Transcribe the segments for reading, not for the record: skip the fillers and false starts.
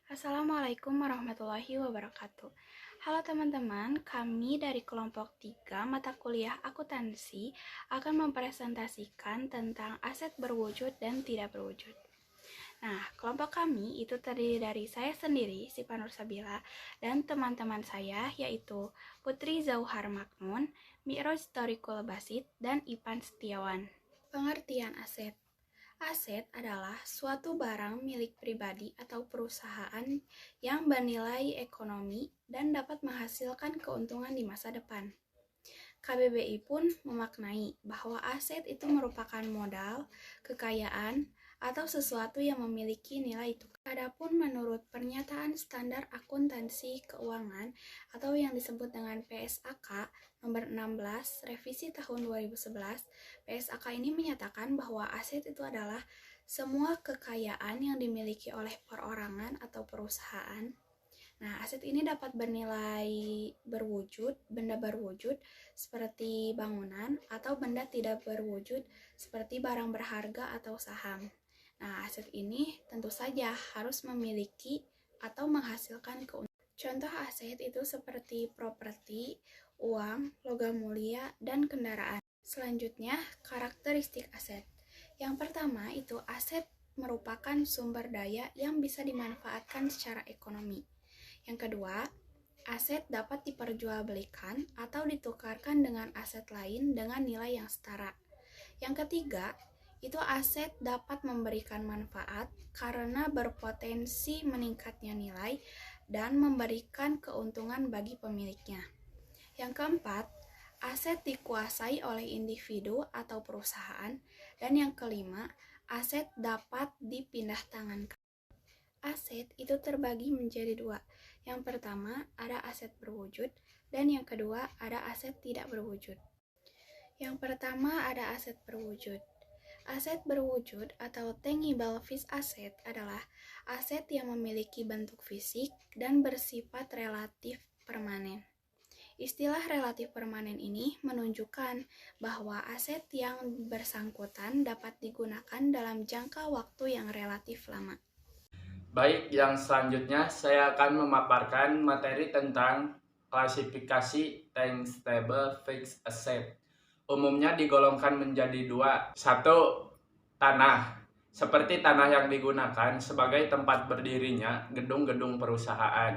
Assalamualaikum warahmatullahi wabarakatuh. Halo teman-teman, kami dari kelompok 3 mata kuliah akuntansi akan mempresentasikan tentang aset berwujud dan tidak berwujud. Nah, kelompok kami itu terdiri dari saya sendiri, Sipa Nursabila, dan teman-teman saya yaitu Putri Zauhar Maknun, Mi'raj Thoriqul Basit, dan Ipan Setiawan. Pengertian aset. Aset adalah suatu barang milik pribadi atau perusahaan yang bernilai ekonomi dan dapat menghasilkan keuntungan di masa depan. KBBI pun memaknai bahwa aset itu merupakan modal, kekayaan, atau sesuatu yang memiliki nilai tukar. Adapun menurut pernyataan standar akuntansi keuangan atau yang disebut dengan PSAK nomor 16 revisi tahun 2011, PSAK ini menyatakan bahwa aset itu adalah semua kekayaan yang dimiliki oleh perorangan atau perusahaan. Nah, aset ini dapat bernilai berwujud, benda berwujud seperti bangunan, atau benda tidak berwujud seperti barang berharga atau saham. Nah, aset ini tentu saja harus memiliki atau menghasilkan keuntungan. Contoh aset itu seperti properti, uang, logam mulia, dan kendaraan. Selanjutnya, karakteristik aset. Yang pertama itu aset merupakan sumber daya yang bisa dimanfaatkan secara ekonomi. Yang kedua, aset dapat diperjualbelikan atau ditukarkan dengan aset lain dengan nilai yang setara. Yang ketiga, itu aset dapat memberikan manfaat karena berpotensi meningkatnya nilai dan memberikan keuntungan bagi pemiliknya. Yang keempat, aset dikuasai oleh individu atau perusahaan. Dan yang kelima, aset dapat dipindah tangankan. Aset itu terbagi menjadi dua. Yang pertama ada aset berwujud dan yang kedua ada aset tidak berwujud. Yang pertama ada aset berwujud. Aset berwujud atau tangible fixed asset adalah aset yang memiliki bentuk fisik dan bersifat relatif permanen. Istilah relatif permanen ini menunjukkan bahwa aset yang bersangkutan dapat digunakan dalam jangka waktu yang relatif lama. Baik, yang selanjutnya saya akan memaparkan materi tentang klasifikasi tangible fixed asset. Umumnya digolongkan menjadi dua. Satu, tanah. Seperti tanah yang digunakan sebagai tempat berdirinya gedung-gedung perusahaan.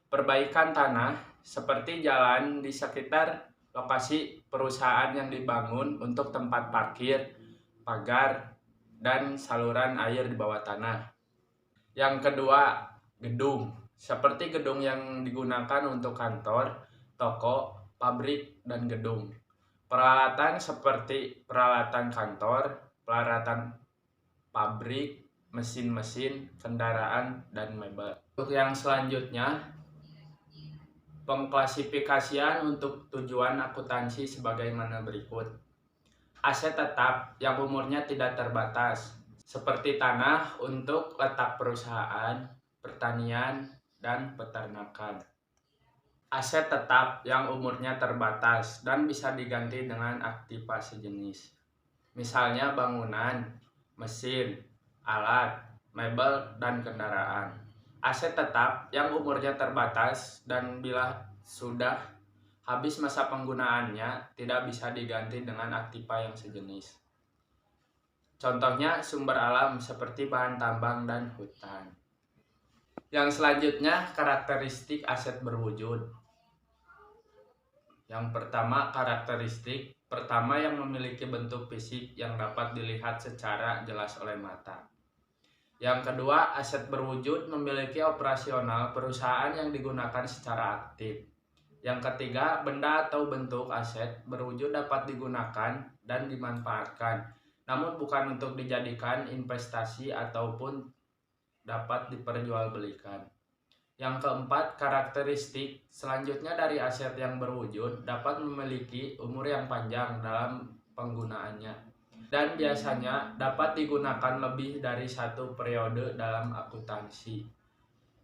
Perbaikan tanah seperti jalan di sekitar lokasi perusahaan yang dibangun untuk tempat parkir, pagar, dan saluran air di bawah tanah. Yang kedua, gedung. Seperti gedung yang digunakan untuk kantor, toko, pabrik, dan gedung. Peralatan seperti peralatan kantor, peralatan pabrik, mesin-mesin, kendaraan, dan mebel. Untuk yang selanjutnya, pengklasifikasian untuk tujuan akuntansi sebagaimana berikut. Aset tetap yang umurnya tidak terbatas, seperti tanah untuk letak perusahaan, pertanian, dan peternakan. Aset tetap yang umurnya terbatas dan bisa diganti dengan aktiva sejenis. Misalnya bangunan, mesin, alat, mebel, dan kendaraan. Aset tetap yang umurnya terbatas dan bila sudah habis masa penggunaannya tidak bisa diganti dengan aktiva yang sejenis. Contohnya sumber alam seperti bahan tambang dan hutan. Yang selanjutnya karakteristik aset berwujud. Yang pertama karakteristik pertama yang memiliki bentuk fisik yang dapat dilihat secara jelas oleh mata. Yang kedua, aset berwujud memiliki operasional perusahaan yang digunakan secara aktif. Yang ketiga, benda atau bentuk aset berwujud dapat digunakan dan dimanfaatkan, namun bukan untuk dijadikan investasi ataupun dapat diperjualbelikan. Yang keempat, karakteristik selanjutnya dari aset yang berwujud dapat memiliki umur yang panjang dalam penggunaannya dan biasanya dapat digunakan lebih dari satu periode dalam akuntansi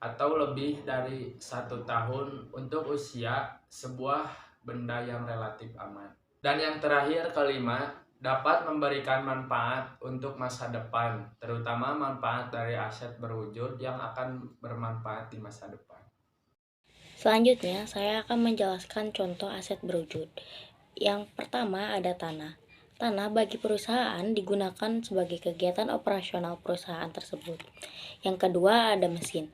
atau lebih dari 1 tahun untuk usia sebuah benda yang relatif aman. Dan yang terakhir kelima, dapat memberikan manfaat untuk masa depan, terutama manfaat dari aset berwujud yang akan bermanfaat di masa depan. Selanjutnya, saya akan menjelaskan contoh aset berwujud. Yang pertama ada tanah. Tanah bagi perusahaan digunakan sebagai kegiatan operasional perusahaan tersebut. Yang kedua ada mesin.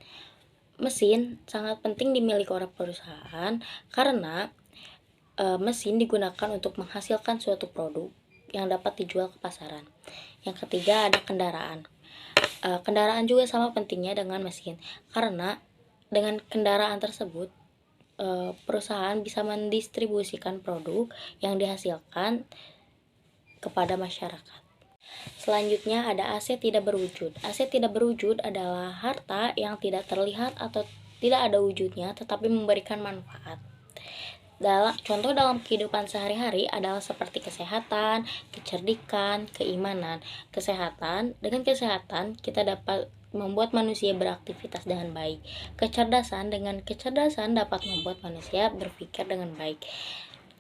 Mesin sangat penting dimiliki oleh perusahaan karena mesin digunakan untuk menghasilkan suatu produk yang dapat dijual ke pasaran. Yang ketiga ada kendaraan. Kendaraan juga sama pentingnya dengan mesin karena dengan kendaraan tersebut perusahaan bisa mendistribusikan produk yang dihasilkan kepada masyarakat. Selanjutnya ada aset tidak berwujud. Aset tidak berwujud adalah harta yang tidak terlihat atau tidak ada wujudnya tetapi memberikan manfaat. Contoh dalam kehidupan sehari-hari adalah seperti kesehatan, kecerdikan, keimanan. Dengan kesehatan kita dapat membuat manusia beraktivitas dengan baik. Dengan kecerdasan dapat membuat manusia berpikir dengan baik.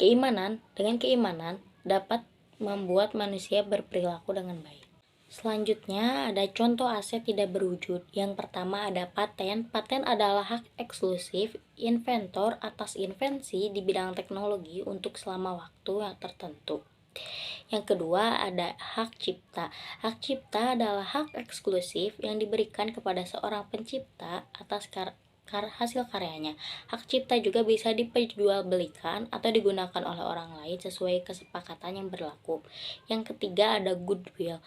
Dengan keimanan dapat membuat manusia berperilaku dengan baik. Selanjutnya ada contoh aset tidak berwujud. Yang pertama ada paten. Paten adalah hak eksklusif inventor atas invensi di bidang teknologi untuk selama waktu yang tertentu. Yang kedua ada hak cipta. Hak cipta adalah hak eksklusif yang diberikan kepada seorang pencipta atas hasil karyanya. Hak cipta juga bisa diperjualbelikan atau digunakan oleh orang lain sesuai kesepakatan yang berlaku. Yang ketiga ada goodwill.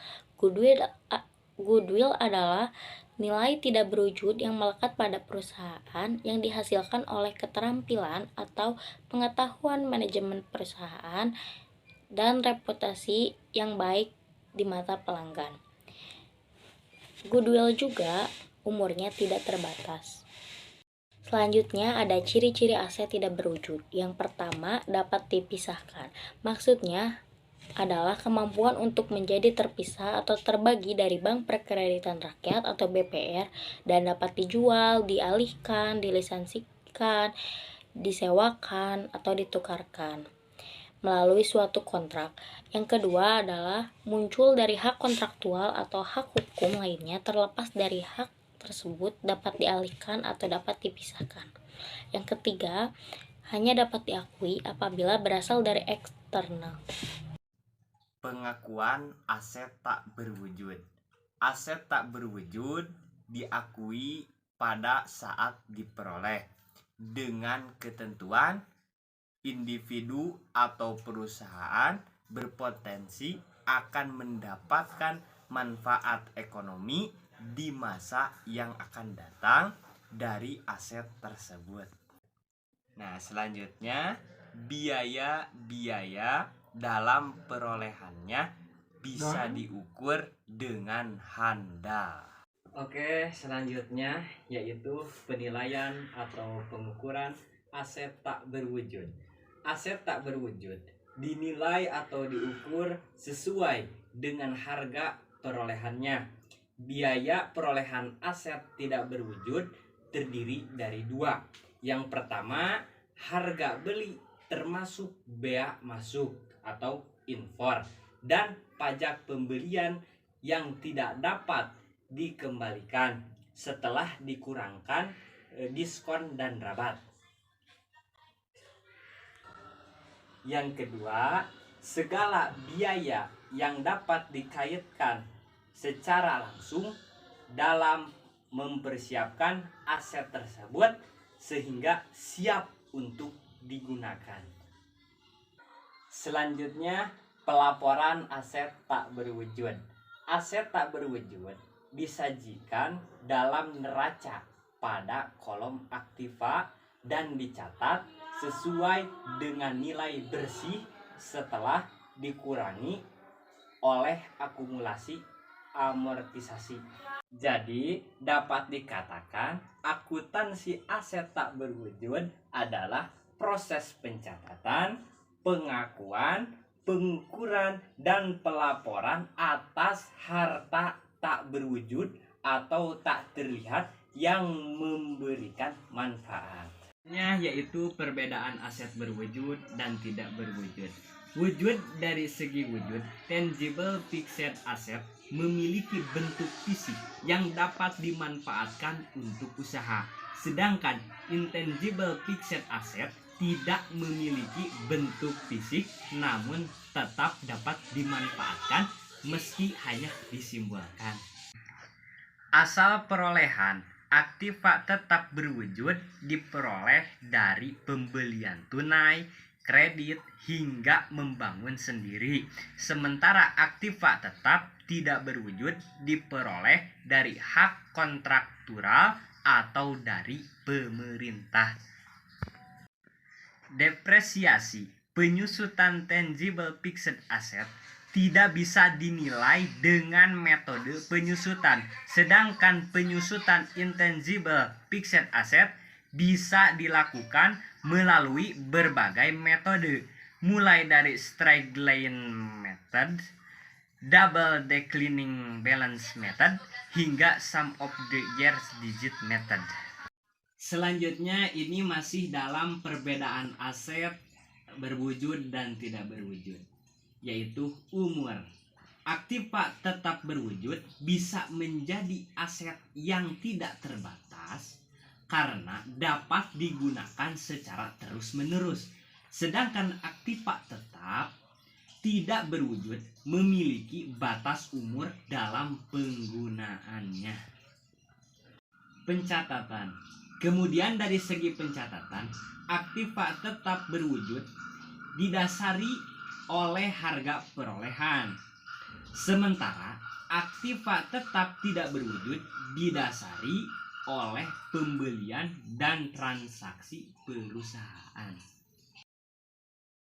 Goodwill adalah nilai tidak berwujud yang melekat pada perusahaan yang dihasilkan oleh keterampilan atau pengetahuan manajemen perusahaan dan reputasi yang baik di mata pelanggan. Goodwill juga umurnya tidak terbatas. Selanjutnya ada ciri-ciri aset tidak berwujud. Yang pertama dapat dipisahkan. Maksudnya adalah kemampuan untuk menjadi terpisah atau terbagi dari Bank Perkreditan Rakyat atau BPR dan dapat dijual, dialihkan, dilisensikan, disewakan, atau ditukarkan melalui suatu kontrak. Yang kedua adalah muncul dari hak kontraktual atau hak hukum lainnya terlepas dari hak tersebut dapat dialihkan atau dapat dipisahkan. Yang ketiga, hanya dapat diakui apabila berasal dari eksternal. Pengakuan aset tak berwujud. Aset tak berwujud diakui pada saat diperoleh dengan ketentuan individu atau perusahaan berpotensi akan mendapatkan manfaat ekonomi di masa yang akan datang dari aset tersebut. Nah, selanjutnya biaya-biaya dalam perolehannya bisa diukur dengan handal. Oke, selanjutnya yaitu penilaian atau pengukuran aset tak berwujud. Aset tak berwujud dinilai atau diukur sesuai dengan harga perolehannya. Biaya perolehan aset tidak berwujud terdiri dari dua. Yang pertama, harga beli termasuk bea masuk atau infor dan pajak pembelian yang tidak dapat dikembalikan setelah dikurangkan diskon dan rabat. Yang kedua, segala biaya yang dapat dikaitkan secara langsung dalam mempersiapkan aset tersebut sehingga siap untuk digunakan. Selanjutnya, pelaporan aset tak berwujud. Aset tak berwujud disajikan dalam neraca pada kolom aktiva dan dicatat sesuai dengan nilai bersih setelah dikurangi oleh akumulasi amortisasi. Jadi dapat dikatakan akuntansi aset tak berwujud adalah proses pencatatan, pengakuan, pengukuran, dan pelaporan atas harta tak berwujud atau tak terlihat yang memberikan manfaat. Yaitu perbedaan aset berwujud dan tidak berwujud. Wujud dari segi wujud, tangible fixed asset memiliki bentuk fisik yang dapat dimanfaatkan untuk usaha. Sedangkan intangible fixed asset tidak memiliki bentuk fisik namun tetap dapat dimanfaatkan meski hanya disimbolkan. Asal perolehan aktiva tetap berwujud diperoleh dari pembelian tunai, kredit, hingga membangun sendiri. Sementara aktiva tetap tidak berwujud diperoleh dari hak kontraktual atau dari pemerintah. Depresiasi penyusutan tangible fixed asset tidak bisa dinilai dengan metode penyusutan, sedangkan penyusutan intangible fixed asset bisa dilakukan melalui berbagai metode, mulai dari straight line method, double declining balance method, hingga sum of the years digit method. Selanjutnya ini masih dalam perbedaan aset berwujud dan tidak berwujud, yaitu umur. Aktiva tetap berwujud bisa menjadi aset yang tidak terbatas karena dapat digunakan secara terus-menerus. Sedangkan aktiva tetap tidak berwujud memiliki batas umur dalam penggunaannya. Pencatatan. Kemudian dari segi pencatatan, aktiva tetap berwujud didasari oleh harga perolehan. Sementara aktiva tetap tidak berwujud didasari oleh pembelian dan transaksi perusahaan.